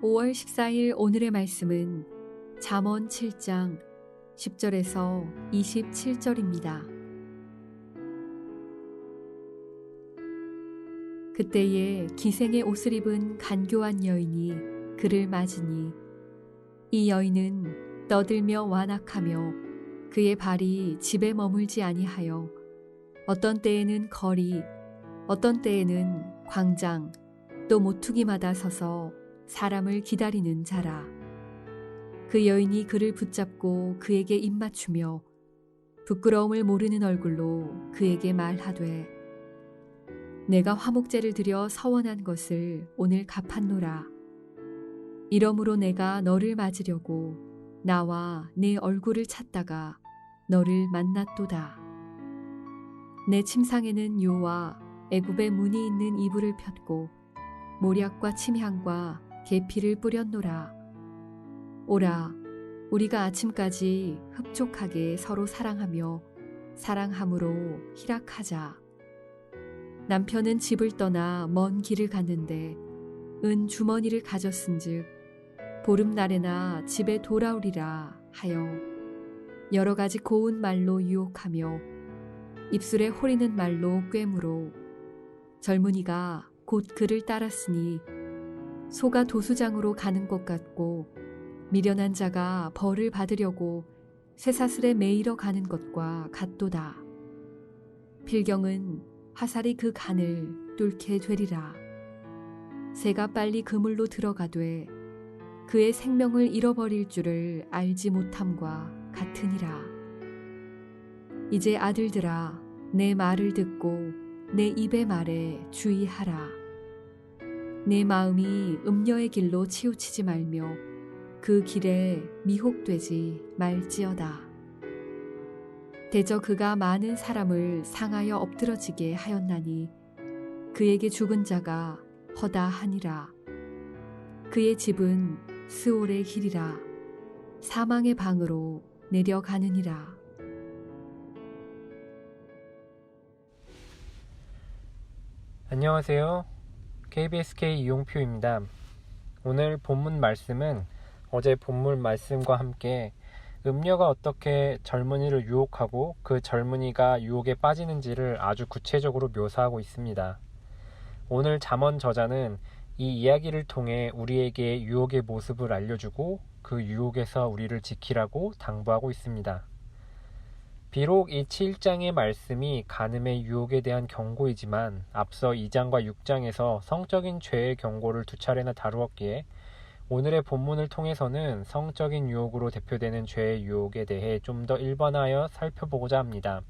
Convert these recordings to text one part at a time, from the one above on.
5월 14일 오늘의 말씀은 잠언 7장 10절에서 27절입니다. 그때에 기생의 옷을 입은 간교한 여인이 그를 맞으니 이 여인은 떠들며 완악하며 그의 발이 집에 머물지 아니하여 어떤 때에는 거리, 어떤 때에는 광장, 또 모퉁이마다 서서 사람을 기다리는 자라. 그 여인이 그를 붙잡고 그에게 입맞추며 부끄러움을 모르는 얼굴로 그에게 말하되 내가 화목제를 드려 서원한 것을 오늘 갚았노라. 이러므로 내가 너를 맞으려고 나와 네 얼굴을 찾다가 너를 만났도다. 내 침상에는 요와 애굽의 문이 있는 이불을 폈고 모략과 침향과 계피를 뿌렸노라. 오라, 우리가 아침까지 흡족하게 서로 사랑하며 사랑함으로 희락하자. 남편은 집을 떠나 먼 길을 갔는데 은 주머니를 가졌은즉 보름날에나 집에 돌아오리라 하여 여러 가지 고운 말로 유혹하며 입술에 호리는 말로 꿰물어 젊은이가 곧 그를 따랐으니 소가 도수장으로 가는 것 같고 미련한 자가 벌을 받으려고 쇠사슬에 매이러 가는 것과 같도다. 필경은 화살이 그 간을 뚫게 되리라. 새가 빨리 그물로 들어가되 그의 생명을 잃어버릴 줄을 알지 못함과 같으니라. 이제 아들들아, 내 말을 듣고 내 입의 말에 주의하라. 내 마음이 음녀의 길로 치우치지 말며 그 길에 미혹되지 말지어다. 대저 그가 많은 사람을 상하여 엎드러지게 하였나니 그에게 죽은 자가 허다하니라. 그의 집은 스올의 길이라 사망의 방으로 내려가느니라. 안녕하세요. KBSK 이용표입니다. 오늘 본문 말씀은 어제 본문 말씀과 함께 음녀가 어떻게 젊은이를 유혹하고 그 젊은이가 유혹에 빠지는지를 아주 구체적으로 묘사하고 있습니다. 오늘 잠언 저자는 이 이야기를 통해 우리에게 유혹의 모습을 알려주고 그 유혹에서 우리를 지키라고 당부하고 있습니다. 비록 이 7장의 말씀이 간음의 유혹에 대한 경고이지만 앞서 2장과 6장에서 성적인 죄의 경고를 두 차례나 다루었기에 오늘의 본문을 통해서는 성적인 유혹으로 대표되는 죄의 유혹에 대해 좀 더 일반화하여 살펴보고자 합니다.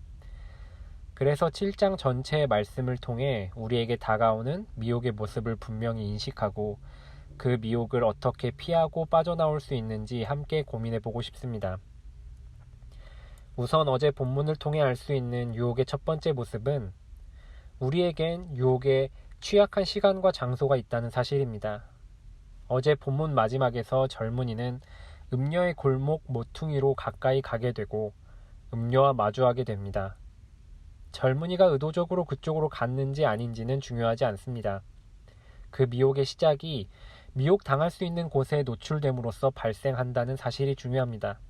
그래서 7장 전체의 말씀을 통해 우리에게 다가오는 미혹의 모습을 분명히 인식하고 그 미혹을 어떻게 피하고 빠져나올 수 있는지 함께 고민해보고 싶습니다. 우선 어제 본문을 통해 알 수 있는 유혹의 첫 번째 모습은 우리에겐 유혹에 취약한 시간과 장소가 있다는 사실입니다. 어제 본문 마지막에서 젊은이는 음녀의 골목 모퉁이로 가까이 가게 되고 음녀와 마주하게 됩니다. 젊은이가 의도적으로 그쪽으로 갔는지 아닌지는 중요하지 않습니다. 그 미혹의 시작이 미혹당할 수 있는 곳에 노출됨으로써 발생한다는 사실이 중요합니다.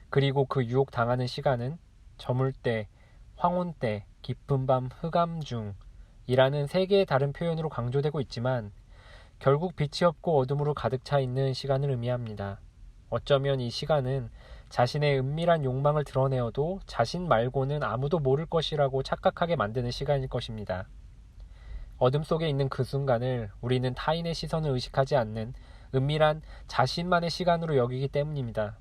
그리고 그 유혹당하는 시간은 저물때, 황혼때, 깊은 밤, 흑암중이라는 세 개의 다른 표현으로 강조되고 있지만 결국 빛이 없고 어둠으로 가득 차 있는 시간을 의미합니다. 어쩌면 이 시간은 자신의 은밀한 욕망을 드러내어도 자신 말고는 아무도 모를 것이라고 착각하게 만드는 시간일 것입니다. 어둠 속에 있는 그 순간을 우리는 타인의 시선을 의식하지 않는 은밀한 자신만의 시간으로 여기기 때문입니다.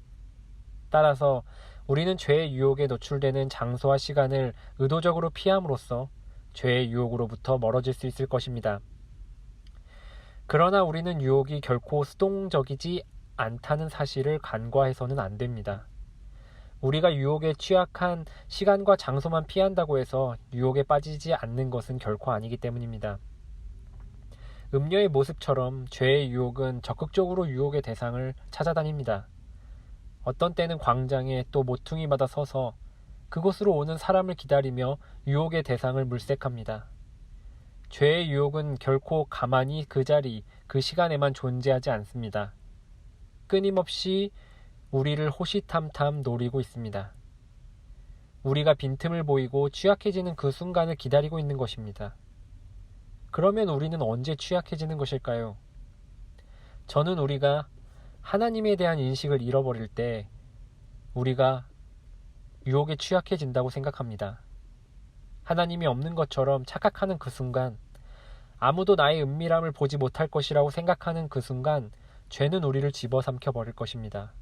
따라서 우리는 죄의 유혹에 노출되는 장소와 시간을 의도적으로 피함으로써 죄의 유혹으로부터 멀어질 수 있을 것입니다. 그러나 우리는 유혹이 결코 수동적이지 않다는 사실을 간과해서는 안 됩니다. 우리가 유혹에 취약한 시간과 장소만 피한다고 해서 유혹에 빠지지 않는 것은 결코 아니기 때문입니다. 음녀의 모습처럼 죄의 유혹은 적극적으로 유혹의 대상을 찾아다닙니다. 어떤 때는 광장에 또 모퉁이마다 서서 그곳으로 오는 사람을 기다리며 유혹의 대상을 물색합니다. 죄의 유혹은 결코 가만히 그 자리, 그 시간에만 존재하지 않습니다. 끊임없이 우리를 호시탐탐 노리고 있습니다. 우리가 빈틈을 보이고 취약해지는 그 순간을 기다리고 있는 것입니다. 그러면 우리는 언제 취약해지는 것일까요? 저는 우리가 하나님에 대한 인식을 잃어버릴 때 우리가 유혹에 취약해진다고 생각합니다. 하나님이 없는 것처럼 착각하는 그 순간, 아무도 나의 은밀함을 보지 못할 것이라고 생각하는 그 순간, 죄는 우리를 집어삼켜 버릴 것입니다.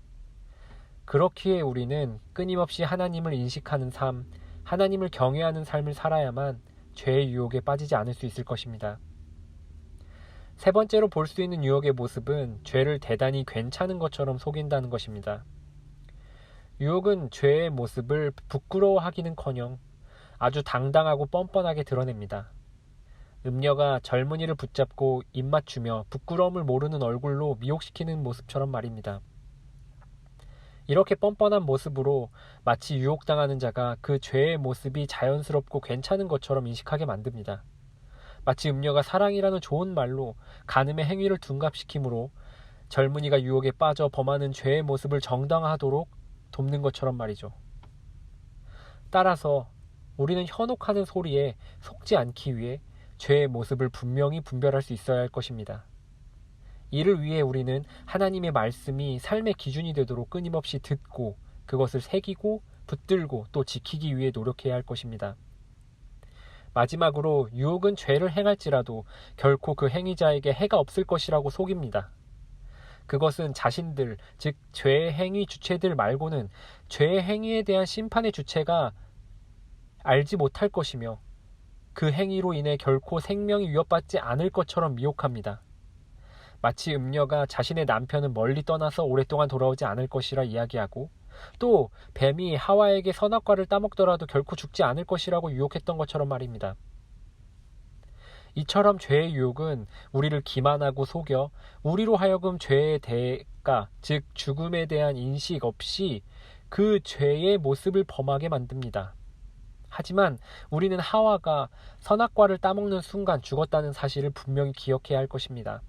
그렇기에 우리는 끊임없이 하나님을 인식하는 삶, 하나님을 경외하는 삶을 살아야만 죄의 유혹에 빠지지 않을 수 있을 것입니다. 세 번째로 볼 수 있는 유혹의 모습은 죄를 대단히 괜찮은 것처럼 속인다는 것입니다. 유혹은 죄의 모습을 부끄러워하기는커녕 아주 당당하고 뻔뻔하게 드러냅니다. 음녀가 젊은이를 붙잡고 입맞추며 부끄러움을 모르는 얼굴로 미혹시키는 모습처럼 말입니다. 이렇게 뻔뻔한 모습으로 마치 유혹당하는 자가 그 죄의 모습이 자연스럽고 괜찮은 것처럼 인식하게 만듭니다. 마치 음녀가 사랑이라는 좋은 말로 간음의 행위를 둔갑시키므로 젊은이가 유혹에 빠져 범하는 죄의 모습을 정당화하도록 돕는 것처럼 말이죠. 따라서 우리는 현혹하는 소리에 속지 않기 위해 죄의 모습을 분명히 분별할 수 있어야 할 것입니다. 이를 위해 우리는 하나님의 말씀이 삶의 기준이 되도록 끊임없이 듣고 그것을 새기고 붙들고 또 지키기 위해 노력해야 할 것입니다. 마지막으로 유혹은 죄를 행할지라도 결코 그 행위자에게 해가 없을 것이라고 속입니다. 그것은 자신들, 즉 죄의 행위 주체들 말고는 죄의 행위에 대한 심판의 주체가 알지 못할 것이며 그 행위로 인해 결코 생명이 위협받지 않을 것처럼 미혹합니다. 마치 음녀가 자신의 남편은 멀리 떠나서 오랫동안 돌아오지 않을 것이라 이야기하고 또 뱀이 하와에게 선악과를 따먹더라도 결코 죽지 않을 것이라고 유혹했던 것처럼 말입니다. 이처럼 죄의 유혹은 우리를 기만하고 속여 우리로 하여금 죄의 대가, 즉 죽음에 대한 인식 없이 그 죄의 모습을 범하게 만듭니다. 하지만 우리는 하와가 선악과를 따먹는 순간 죽었다는 사실을 분명히 기억해야 할 것입니다.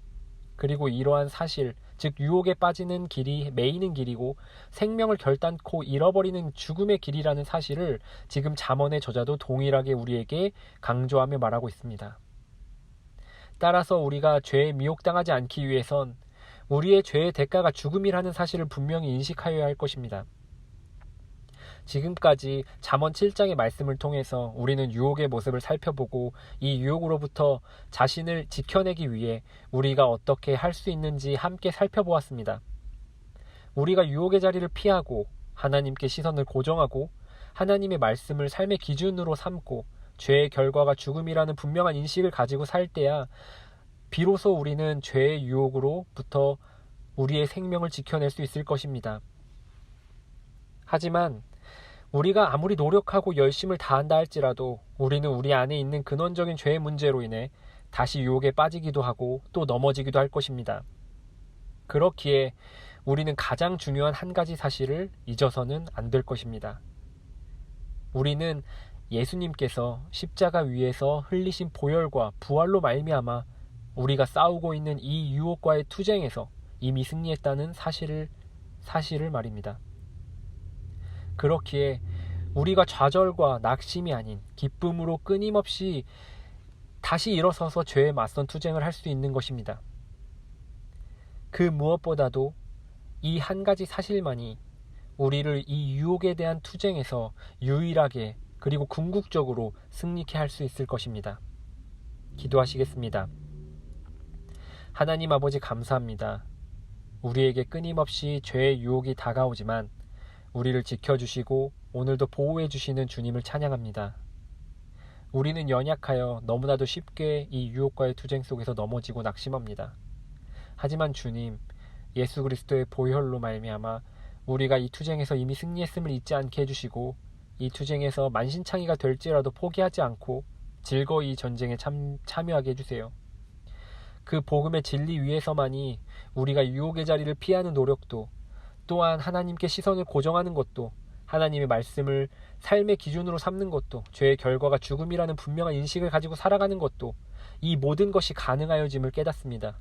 그리고 이러한 사실, 즉 유혹에 빠지는 길이 매이는 길이고 생명을 결단코 잃어버리는 죽음의 길이라는 사실을 지금 잠언의 저자도 동일하게 우리에게 강조하며 말하고 있습니다. 따라서 우리가 죄에 미혹당하지 않기 위해선 우리의 죄의 대가가 죽음이라는 사실을 분명히 인식하여야 할 것입니다. 지금까지 잠언 7장의 말씀을 통해서 우리는 유혹의 모습을 살펴보고 이 유혹으로부터 자신을 지켜내기 위해 우리가 어떻게 할 수 있는지 함께 살펴보았습니다. 우리가 유혹의 자리를 피하고 하나님께 시선을 고정하고 하나님의 말씀을 삶의 기준으로 삼고 죄의 결과가 죽음이라는 분명한 인식을 가지고 살 때야 비로소 우리는 죄의 유혹으로부터 우리의 생명을 지켜낼 수 있을 것입니다. 하지만 우리가 아무리 노력하고 열심을 다한다 할지라도 우리는 우리 안에 있는 근원적인 죄의 문제로 인해 다시 유혹에 빠지기도 하고 또 넘어지기도 할 것입니다. 그렇기에 우리는 가장 중요한 한 가지 사실을 잊어서는 안 될 것입니다. 우리는 예수님께서 십자가 위에서 흘리신 보혈과 부활로 말미암아 우리가 싸우고 있는 이 유혹과의 투쟁에서 이미 승리했다는 사실을 말입니다. 그렇기에 우리가 좌절과 낙심이 아닌 기쁨으로 끊임없이 다시 일어서서 죄에 맞선 투쟁을 할 수 있는 것입니다. 그 무엇보다도 이 한 가지 사실만이 우리를 이 유혹에 대한 투쟁에서 유일하게 그리고 궁극적으로 승리케 할 수 있을 것입니다. 기도하시겠습니다. 하나님 아버지 감사합니다. 우리에게 끊임없이 죄의 유혹이 다가오지만 우리를 지켜주시고 오늘도 보호해 주시는 주님을 찬양합니다. 우리는 연약하여 너무나도 쉽게 이 유혹과의 투쟁 속에서 넘어지고 낙심합니다. 하지만 주님, 예수 그리스도의 보혈로 말미암아 우리가 이 투쟁에서 이미 승리했음을 잊지 않게 해주시고 이 투쟁에서 만신창이가 될지라도 포기하지 않고 즐거이 이 전쟁에 참여하게 해주세요. 그 복음의 진리 위에서만이 우리가 유혹의 자리를 피하는 노력도 또한 하나님께 시선을 고정하는 것도 하나님의 말씀을 삶의 기준으로 삼는 것도 죄의 결과가 죽음이라는 분명한 인식을 가지고 살아가는 것도 이 모든 것이 가능하여짐을 깨닫습니다.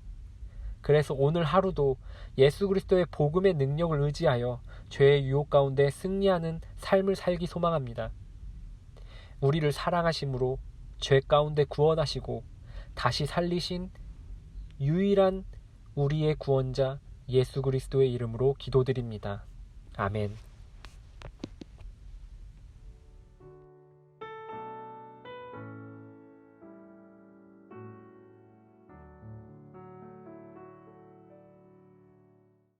그래서 오늘 하루도 예수 그리스도의 복음의 능력을 의지하여 죄의 유혹 가운데 승리하는 삶을 살기 소망합니다. 우리를 사랑하심으로 죄 가운데 구원하시고 다시 살리신 유일한 우리의 구원자 예수 그리스도의 이름으로 기도드립니다. 아멘.